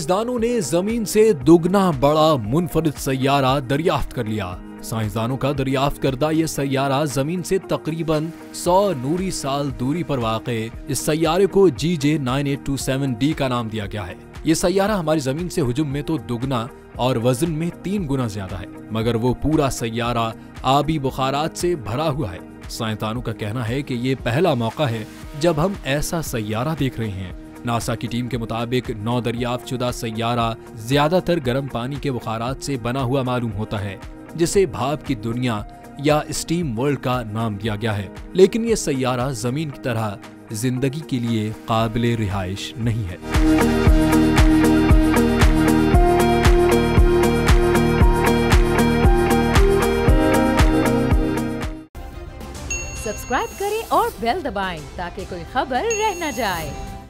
साइंसदानों ने जमीन से दुगना बड़ा मुनफरिद सैयारा दरियाफ्त कर लिया। साइंसदानों का दरियाफ्त करदा ये सैयारा जमीन से तकरीबन 100 नूरी साल दूरी पर वाक़े इस सैयारे को GJ9827d का नाम दिया गया है। ये सैयारा हमारी जमीन से हुजूम में तो दुगना और वजन में 3 गुना ज्यादा है, मगर वो पूरा सैयारा आबी बुखारात से भरा हुआ है। साइंसदानों का कहना है कि ये पहला मौका है जब हम ऐसा सैयारा देख रहे हैं। नासा की टीम के मुताबिक नौ दरियाफ्त शुदा सैयारा ज्यादातर गर्म पानी के बुखारात से बना हुआ मालूम होता है, जिसे भाप की दुनिया या स्टीम वर्ल्ड का नाम दिया गया है। लेकिन ये सैयारा जमीन की तरह जिंदगी के लिए काबिल रिहाइश नहीं है। सब्सक्राइब करें और बेल दबाएं ताकि कोई खबर रह न जाए।